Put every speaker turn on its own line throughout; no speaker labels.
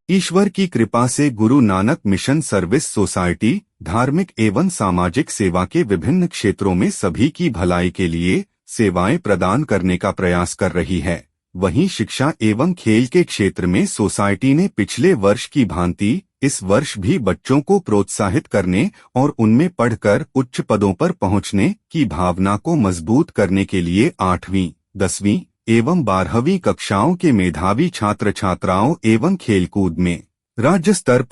ईश्वर की कृपा से Guru Nanak mission service society धार्मिक एवं सामाजिक सेवा के विभिन्न क्षेत्रों में सभी की भलाई के लिए सेवाएं प्रदान करने का प्रयास कर रही है। वहीं शिक्षा एवं खेल के क्षेत्र में सोसाइटी ने पिछले वर्ष की भांति इस वर्ष भी बच्चों को प्रोत्साहित करने और उनमें पढ़कर उच्च पदों पर पहुंचने की भावना को मजबूत करने के लिए 8वीं, 10वीं एवं 12वीं कक्षाओं के मेधावी छात्र छात्राओं एवं खेलकूद में राज्य स्तर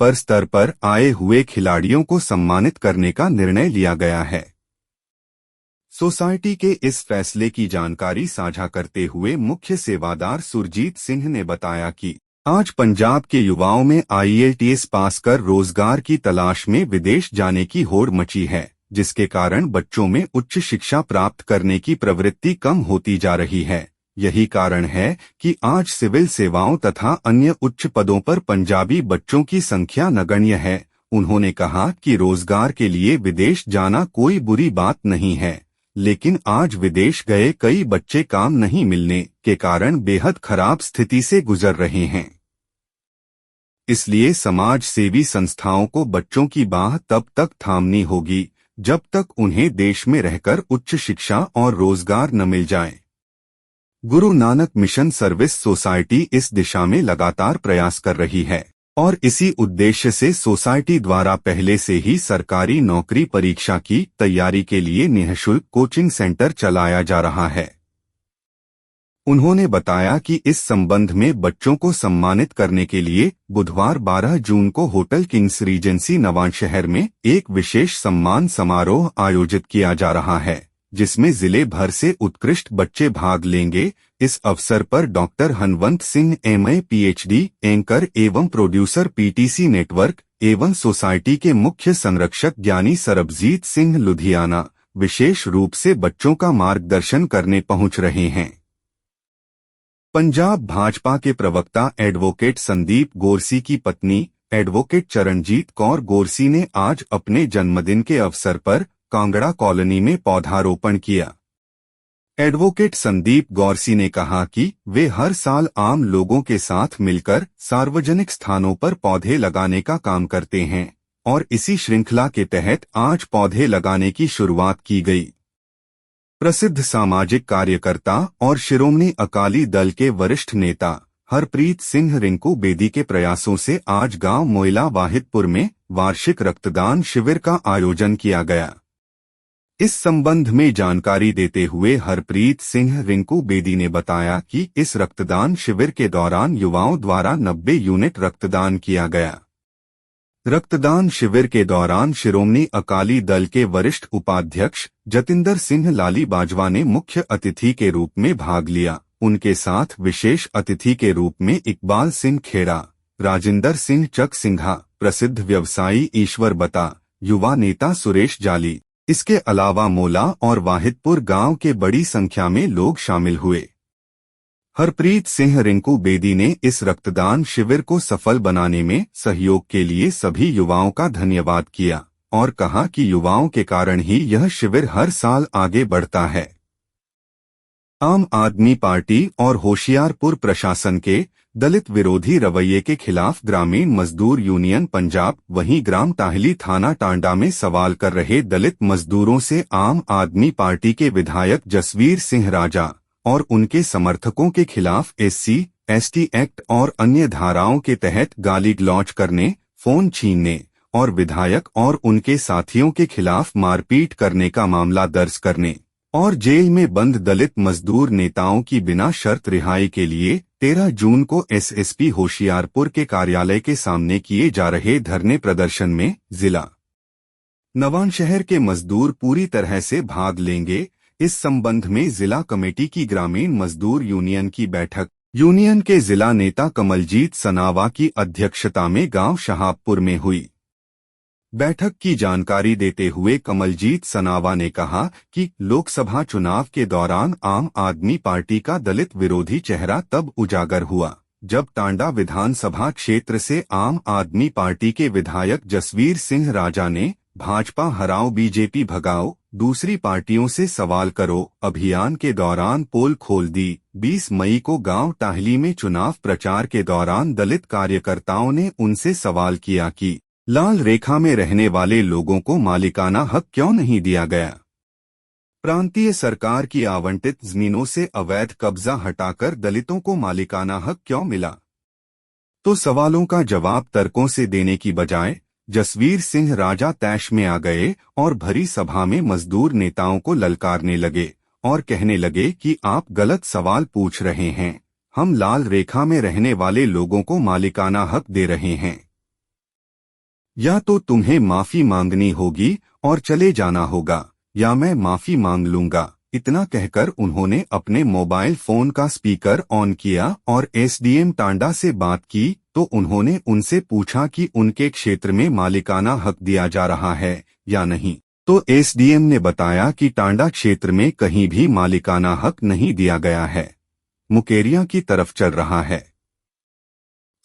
पर आए हुए खिलाड़ियों को सम्मानित करने का निर्णय लिया गया है। सोसाइटी के इस फैसले की जानकारी साझा करते हुए मुख्य सेवादार सुरजीत सिंह ने बताया कि आज पंजाब के युवाओं में IELTS पास कर रोजगार की तलाश में विदेश जाने की होड़ मची है, जिसके कारण बच्चों में उच्च शिक्षा प्राप्त करने की प्रवृत्ति कम होती जा रही है। यही कारण है कि आज सिविल सेवाओं तथा अन्य उच्च पदों पर पंजाबी बच्चों की संख्या नगण्य है। उन्होंने कहा कि रोजगार के लिए विदेश जाना कोई बुरी बात नहीं है, लेकिन आज विदेश गए कई बच्चे काम नहीं मिलने के कारण बेहद खराब स्थिति से गुजर रहे हैं। इसलिए समाज सेवी संस्थाओं को बच्चों की बाह तब तक थामनी होगी जब तक उन्हें देश में रहकर उच्च शिक्षा और रोजगार न मिल जाए। Guru Nanak mission service society इस दिशा में लगातार प्रयास कर रही है और इसी उद्देश्य से सोसाइटी द्वारा पहले से ही सरकारी नौकरी परीक्षा की तैयारी के लिए निःशुल्क कोचिंग सेंटर चलाया जा रहा है। उन्होंने बताया कि इस संबंध में बच्चों को सम्मानित करने के लिए बुधवार 12 जून को होटल किंग्स रीजेंसी नवांशहर में एक विशेष सम्मान समारोह आयोजित किया जा रहा है, जिसमें जिले भर से उत्कृष्ट बच्चे भाग लेंगे। इस अवसर पर doctor Hanwant Singh MA PhD anchor एवं प्रोड्यूसर PTC नेटवर्क एवं सोसाइटी के मुख्य संरक्षक ज्ञानी सरबजीत सिंह लुधियाना विशेष रूप से बच्चों का मार्गदर्शन करने पहुंच रहे हैं। पंजाब भाजपा के प्रवक्ता एडवोकेट संदीप गोरसी की पत्नी एडवोकेट चरणजीत कौर गोरसी ने आज अपने जन्मदिन के अवसर पर कांगड़ा कॉलोनी में पौधारोपण किया। एडवोकेट संदीप गौरसी ने कहा कि वे हर साल आम लोगों के साथ मिलकर सार्वजनिक स्थानों पर पौधे लगाने का काम करते हैं और इसी श्रृंखला के तहत आज पौधे लगाने की शुरुआत की गई। प्रसिद्ध सामाजिक कार्यकर्ता और शिरोमणि अकाली दल के वरिष्ठ नेता हरप्रीत सिंह रिंकू बेदी के प्रयासों से आज गांव मोइला वाहिदपुर में वार्षिक रक्तदान शिविर का आयोजन किया गया। इस संबंध में जानकारी देते हुए हरप्रीत सिंह रिंकू बेदी ने बताया कि इस रक्तदान शिविर के दौरान युवाओं द्वारा 90 यूनिट रक्तदान किया गया। रक्तदान शिविर के दौरान शिरोमणि अकाली दल के वरिष्ठ उपाध्यक्ष जतिंदर सिंह लाली बाजवा ने मुख्य अतिथि के रूप में भाग लिया। उनके साथ विशेष अतिथि के रूप में इकबाल सिंह खेड़ा, राजिंदर सिंह चक सिंघा, प्रसिद्ध व्यवसायी ईश्वर बता, युवा नेता सुरेश जाली, इसके अलावा मोला और वाहिदपुर गांव के बड़ी संख्या में लोग शामिल हुए। हरप्रीत सिंह रिंकू बेदी ने इस रक्तदान शिविर को सफल बनाने में सहयोग के लिए सभी युवाओं का धन्यवाद किया और कहा कि युवाओं के कारण ही यह शिविर हर साल आगे बढ़ता है। आम आदमी पार्टी और होशियारपुर प्रशासन के दलित विरोधी रवैये के खिलाफ ग्रामीण मजदूर यूनियन पंजाब वहीं ग्राम टाहली थाना टांडा में सवाल कर रहे दलित मजदूरों से आम आदमी पार्टी के विधायक जसवीर सिंह राजा और उनके समर्थकों के खिलाफ SC ST एक्ट और अन्य धाराओं के तहत गाली गलौज करने, फोन छीनने और विधायक और उनके साथियों के खिलाफ मारपीट करने का मामला दर्ज करने और जेल में बंद दलित मजदूर नेताओं की बिना शर्त रिहाई के लिए 13 जून को SSP होशियारपुर के कार्यालय के सामने किए जा रहे धरने प्रदर्शन में जिला नवांशहर के मजदूर पूरी तरह से भाग लेंगे। इस संबंध में जिला कमेटी की ग्रामीण मजदूर यूनियन की बैठक यूनियन के जिला नेता कमलजीत सनावा की अध्यक्षता में गांव शहाबपुर में हुई। बैठक की जानकारी देते हुए कमलजीत सनावा ने कहा कि लोकसभा चुनाव के दौरान आम आदमी पार्टी का दलित विरोधी चेहरा तब उजागर हुआ जब टांडा विधानसभा क्षेत्र से आम आदमी पार्टी के विधायक जसवीर सिंह राजा ने भाजपा हराओ बीजेपी भगाओ दूसरी पार्टियों से सवाल करो अभियान के दौरान पोल खोल दी। 20 मई को गांव टाहली में चुनाव प्रचार के दौरान दलित कार्यकर्ताओं ने उनसे सवाल किया कि लाल रेखा में रहने वाले लोगों को मालिकाना हक क्यों नहीं दिया गया। प्रांतीय सरकार की आवंटित जमीनों से अवैध कब्जा हटाकर दलितों को मालिकाना हक क्यों मिला। तो सवालों का जवाब तर्कों से देने की बजाय जसवीर सिंह राजा तैश में आ गए और भरी सभा में मजदूर नेताओं को ललकारने लगे और कहने लगे कि आप गलत सवाल पूछ रहे हैं, हम लाल रेखा में रहने वाले लोगों को मालिकाना हक दे रहे हैं। या तो तुम्हें माफी मांगनी होगी और चले जाना होगा, या मैं माफी मांग लूंगा। इतना कहकर उन्होंने अपने मोबाइल फोन का स्पीकर ऑन किया और एसडीएम टांडा से बात की तो उन्होंने उनसे पूछा कि उनके क्षेत्र में मालिकाना हक दिया जा रहा है या नहीं। तो एसडीएम ने बताया कि टांडा क्षेत्र में कहीं भी मालिकाना हक नहीं दिया गया है, मुकेरियां की तरफ चल रहा है।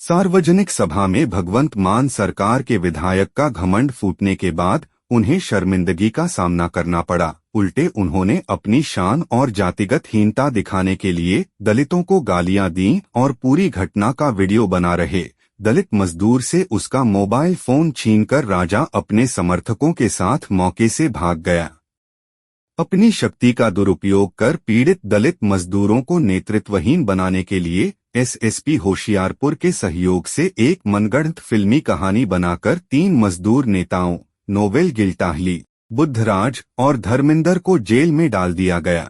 सार्वजनिक सभा में भगवंत मान सरकार के विधायक का घमंड फूटने के बाद उन्हें शर्मिंदगी का सामना करना पड़ा। उल्टे उन्होंने अपनी शान और जातिगत हीनता दिखाने के लिए दलितों को गालियां दी और पूरी घटना का वीडियो बना रहे दलित मजदूर से उसका मोबाइल फोन छीनकर राजा अपने समर्थकों के साथ मौके से भाग गया। अपनी शक्ति का दुरुपयोग कर पीड़ित दलित मजदूरों को नेतृत्वहीन बनाने के लिए एसएसपी होशियारपुर के सहयोग से एक मनगढ़ंत फिल्मी कहानी बनाकर 3 मजदूर नेताओं नोवेल गिल टाहली, बुद्धराज और धर्मिंदर को जेल में डाल दिया गया।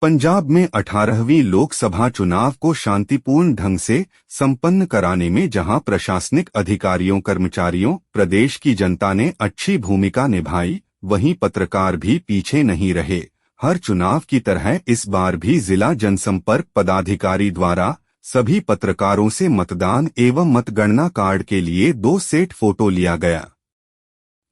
पंजाब में 18वीं लोकसभा चुनाव को शांतिपूर्ण ढंग से संपन्न कराने में जहां प्रशासनिक अधिकारियों कर्मचारियों प्रदेश की जनता ने अच्छी भूमिका निभाई, वहीं पत्रकार भी पीछे नहीं रहे। हर चुनाव की तरह इस बार भी जिला जनसंपर्क पदाधिकारी द्वारा सभी पत्रकारों से मतदान एवं मतगणना कार्ड के लिए 2 सेट फोटो लिया गया।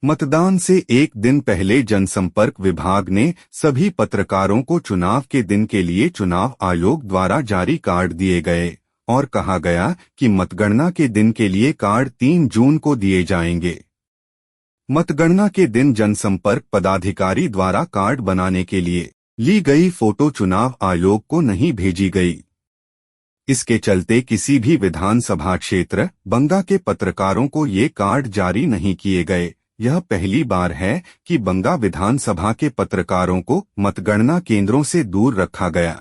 मतदान से एक दिन पहले जनसंपर्क विभाग ने सभी पत्रकारों को चुनाव के दिन के लिए चुनाव आयोग द्वारा जारी कार्ड दिए गए और कहा गया कि मतगणना के दिन के लिए कार्ड 3 जून को दिए जाएंगे। मतगणना के दिन जनसंपर्क पदाधिकारी द्वारा कार्ड बनाने के लिए ली गई फोटो चुनाव आयोग को नहीं भेजी गई। इसके चलते किसी भी विधानसभा क्षेत्र बंगा के पत्रकारों को ये कार्ड जारी नहीं किए गए। यह पहली बार है कि बंगा विधानसभा के पत्रकारों को मतगणना केंद्रों से दूर रखा गया।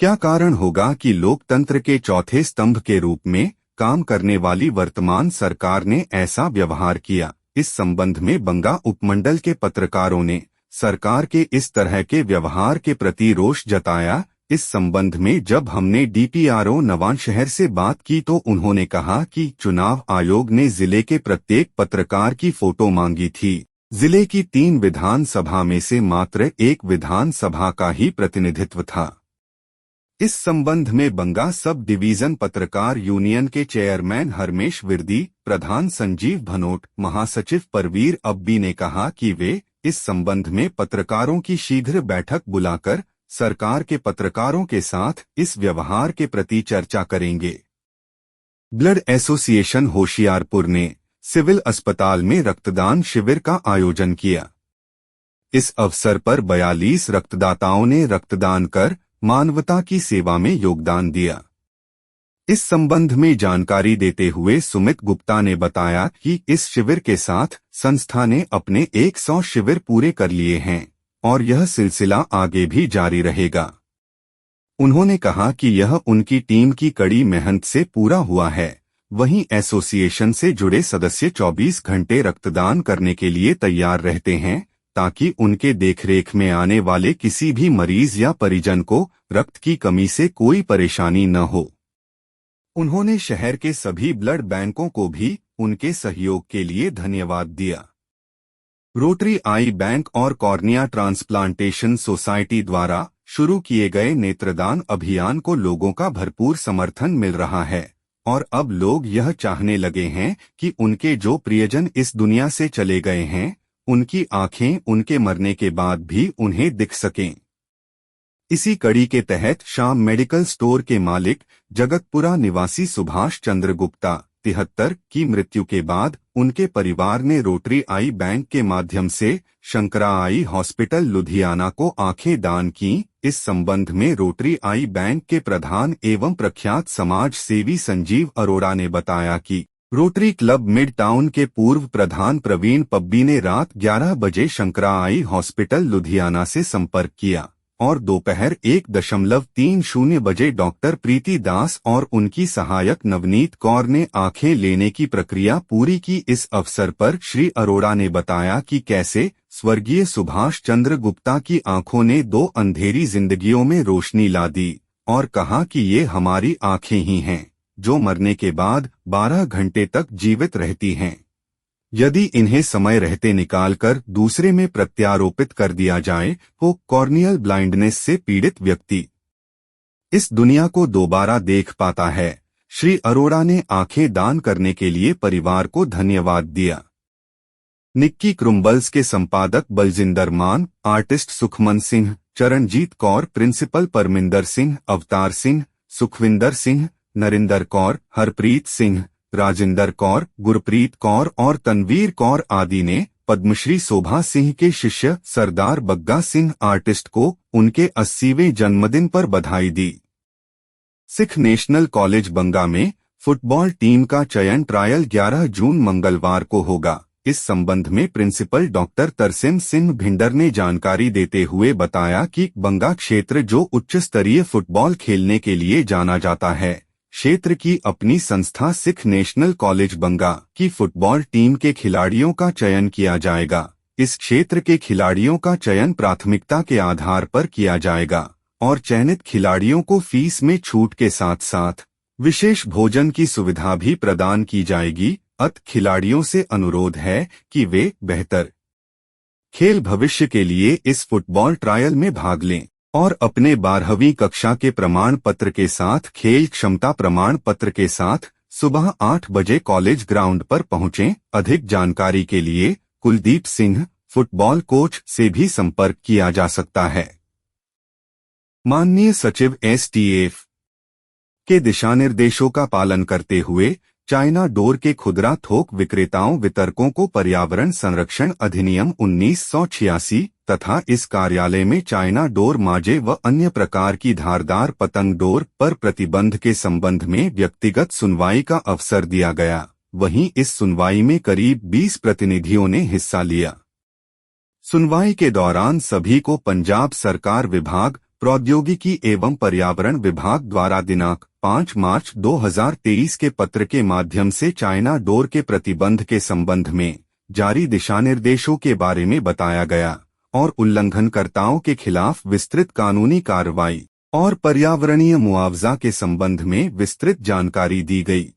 क्या कारण होगा कि लोकतंत्र के चौथे स्तंभ के रूप में काम करने वाली वर्तमान सरकार ने ऐसा व्यवहार किया। इस संबंध में बंगा उपमंडल के पत्रकारों ने सरकार के इस तरह के व्यवहार के प्रति रोष जताया। इस संबंध में जब हमने डीपीआरओ नवांशहर से बात की तो उन्होंने कहा कि चुनाव आयोग ने जिले के प्रत्येक पत्रकार की फोटो मांगी थी। जिले की 3 विधानसभा में से मात्र 1 विधानसभा का ही प्रतिनिधित्व था। इस संबंध में बंगा सब डिवीजन पत्रकार यूनियन के चेयरमैन हरमेश विरदी, प्रधान संजीव भनोट, महासचिव परवीर अब्बी ने कहा कि वे इस संबंध में पत्रकारों की शीघ्र बैठक बुलाकर सरकार के पत्रकारों के साथ इस व्यवहार के प्रति चर्चा करेंगे। ब्लड एसोसिएशन होशियारपुर ने सिविल अस्पताल में रक्तदान शिविर का आयोजन किया। इस अवसर पर 42 रक्तदाताओं ने रक्तदान कर मानवता की सेवा में योगदान दिया। इस संबंध में जानकारी देते हुए सुमित गुप्ता ने बताया कि इस शिविर के साथ संस्था ने अपने 100 शिविर पूरे कर लिए हैं और यह सिलसिला आगे भी जारी रहेगा। उन्होंने कहा कि यह उनकी टीम की कड़ी मेहनत से पूरा हुआ है। वहीं एसोसिएशन से जुड़े सदस्य 24 घंटे रक्तदान करने के लिए तैयार रहते हैं ताकि उनके देखरेख में आने वाले किसी भी मरीज या परिजन को रक्त की कमी से कोई परेशानी न हो। उन्होंने शहर के सभी ब्लड बैंकों को भी उनके सहयोग के लिए धन्यवाद दिया। रोटरी आई बैंक और कॉर्निया ट्रांसप्लांटेशन सोसाइटी द्वारा शुरू किए गए नेत्रदान अभियान को लोगों का भरपूर समर्थन मिल रहा है और अब लोग यह चाहने लगे हैं कि उनके जो प्रियजन इस दुनिया से चले गए हैं, उनकी आंखें उनके मरने के बाद भी उन्हें दिख सकें। इसी कड़ी के तहत श्याम मेडिकल स्टोर के मालिक जगतपुरा निवासी सुभाष चंद्र गुप्ता 73 की मृत्यु के बाद उनके परिवार ने रोटरी आई बैंक के माध्यम से शंकरा आई हॉस्पिटल लुधियाना को आंखें दान की। इस संबंध में रोटरी आई बैंक के प्रधान एवं प्रख्यात समाज सेवी संजीव अरोड़ा ने बताया कि रोटरी क्लब मिड टाउन के पूर्व प्रधान प्रवीण पब्बी ने रात 11 बजे शंकरा आई हॉस्पिटल लुधियाना से संपर्क किया और दोपहर 1:30 बजे डॉक्टर प्रीति दास और उनकी सहायक नवनीत कौर ने आंखें लेने की प्रक्रिया पूरी की। इस अवसर पर श्री अरोड़ा ने बताया कि कैसे स्वर्गीय सुभाष चंद्र गुप्ता की आंखों ने 2 अंधेरी जिंदगियों में रोशनी ला दी और कहा कि ये हमारी आंखें ही हैं जो मरने के बाद 12 घंटे तक जीवित रहती हैं। यदि इन्हें समय रहते निकालकर दूसरे में प्रत्यारोपित कर दिया जाए तो कॉर्नियल ब्लाइंडनेस से पीड़ित व्यक्ति इस दुनिया को दोबारा देख पाता है। श्री अरोड़ा ने आंखें दान करने के लिए परिवार को धन्यवाद दिया। निक्की क्रुम्बल्स के संपादक बलजिंदर मान, आर्टिस्ट सुखमन सिंह, चरणजीत कौर, प्रिंसिपल परमिंदर सिंह, अवतार सिंह, सुखविंदर सिंह, नरिंदर कौर, हरप्रीत सिंह, राजिंदर कौर, गुरप्रीत कौर और तनवीर कौर आदि ने पद्मश्री शोभा सिंह के शिष्य सरदार बग्गा सिंह आर्टिस्ट को उनके 80वें जन्मदिन पर बधाई दी। सिख नेशनल कॉलेज बंगा में फुटबॉल टीम का चयन ट्रायल 11 जून मंगलवार को होगा। इस संबंध में प्रिंसिपल डॉक्टर तरसेम सिंह भिंडर ने जानकारी देते हुए बताया कि बंगा क्षेत्र जो उच्च स्तरीय फुटबॉल खेलने के लिए जाना जाता है, क्षेत्र की अपनी संस्था सिख नेशनल कॉलेज बंगा की फुटबॉल टीम के खिलाड़ियों का चयन किया जाएगा। इस क्षेत्र के खिलाड़ियों का चयन प्राथमिकता के आधार पर किया जाएगा और चयनित खिलाड़ियों को फीस में छूट के साथ साथ विशेष भोजन की सुविधा भी प्रदान की जाएगी। खिलाड़ियों से अनुरोध है कि वे बेहतर खेल भविष्य के लिए इस फुटबॉल ट्रायल में भाग लें और अपने 12वीं कक्षा के प्रमाण पत्र के साथ खेल क्षमता प्रमाण पत्र के साथ सुबह 8 बजे कॉलेज ग्राउंड पर पहुंचें। अधिक जानकारी के लिए कुलदीप सिंह, फुटबॉल कोच से भी संपर्क किया जा सकता है। माननीय सचिव STF के दिशानिर्देशों का पालन करते हुए चाइना डोर के खुदरा थोक विक्रेताओं वितरकों को पर्यावरण संरक्षण अधिनियम 1986 तथा इस कार्यालय में चाइना डोर माजे व अन्य प्रकार की धारदार पतंग डोर पर प्रतिबंध के संबंध में व्यक्तिगत सुनवाई का अवसर दिया गया। वहीं इस सुनवाई में करीब 20 प्रतिनिधियों ने हिस्सा लिया। सुनवाई के दौरान सभी को पंजाब सरकार विभाग प्रौद्योगिकी एवं पर्यावरण विभाग द्वारा दिनांक 5 मार्च 2023 के पत्र के माध्यम से चाइना डोर के प्रतिबंध के संबंध में जारी दिशानिर्देशों के बारे में बताया गया और उल्लंघनकर्ताओं के खिलाफ विस्तृत कानूनी कार्रवाई और पर्यावरणीय मुआवजा के संबंध में विस्तृत जानकारी दी गई।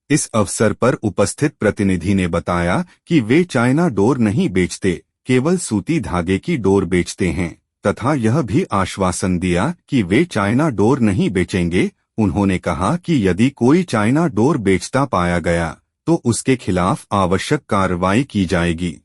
इस अवसर पर उपस्थित प्रतिनिधि ने बताया कि वे चाइना डोर नहीं बेचते, केवल सूती धागे की डोर बेचते हैं तथा यह भी आश्वासन दिया कि वे चाइना डोर नहीं बेचेंगे। उन्होंने कहा कि यदि कोई चाइना डोर बेचता पाया गया तो उसके खिलाफ आवश्यक कार्रवाई की जाएगी।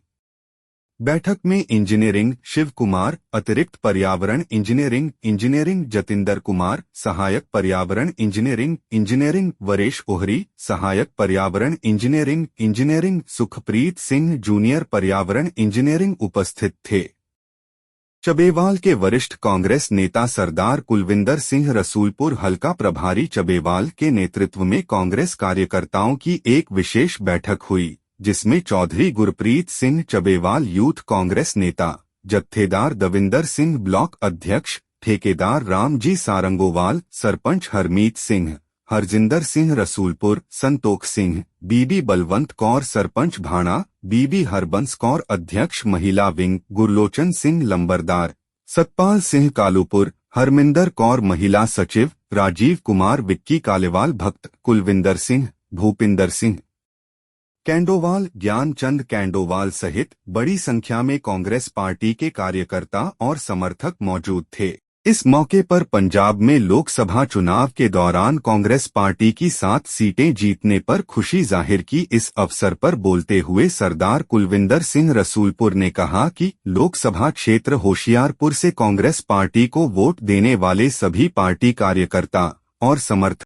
बैठक में इंजीनियरिंग शिव कुमार, अतिरिक्त पर्यावरण इंजीनियरिंग जतिंदर कुमार, सहायक पर्यावरण इंजीनियरिंग वरेश ओहरी, सहायक पर्यावरण इंजीनियरिंग सुखप्रीत सिंह, जूनियर पर्यावरण इंजीनियरिंग उपस्थित थे। चबेवाल के वरिष्ठ कांग्रेस नेता सरदार कुलविंदर सिंह रसूलपुर हलका प्रभारी चबेवाल के नेतृत्व में कांग्रेस कार्यकर्ताओं की एक विशेष बैठक हुई, जिसमें चौधरी गुरप्रीत सिंह चबेवाल यूथ कांग्रेस नेता, जत्थेदार दविंदर सिंह ब्लॉक अध्यक्ष, ठेकेदार रामजी सारंगोवाल, सरपंच हरमीत सिंह, हरजिंदर सिंह रसूलपुर, संतोख सिंह, बीबी बलवंत कौर सरपंच भाणा, बीबी हरबंस कौर अध्यक्ष महिला विंग, गुरलोचन सिंह लंबरदार, सतपाल सिंह कालूपुर, हरमिंदर कौर महिला सचिव, राजीव कुमार विक्की कालेवाल भक्त, कुलविंदर सिंह, भूपिंदर सिंह कैंडोवाल, ज्ञानचंद कैंडोवाल सहित बड़ी संख्या में कांग्रेस पार्टी के कार्यकर्ता और समर्थक मौजूद थे। इस मौके पर पंजाब में लोकसभा चुनाव के दौरान कांग्रेस पार्टी की 7 सीटें जीतने पर खुशी जाहिर की। इस अवसर पर बोलते हुए सरदार कुलविंदर सिंह रसूलपुर ने कहा कि लोकसभा क्षेत्र होशियारपुर से कांग्रेस पार्टी को वोट देने वाले सभी पार्टी कार्यकर्ता और समर्थक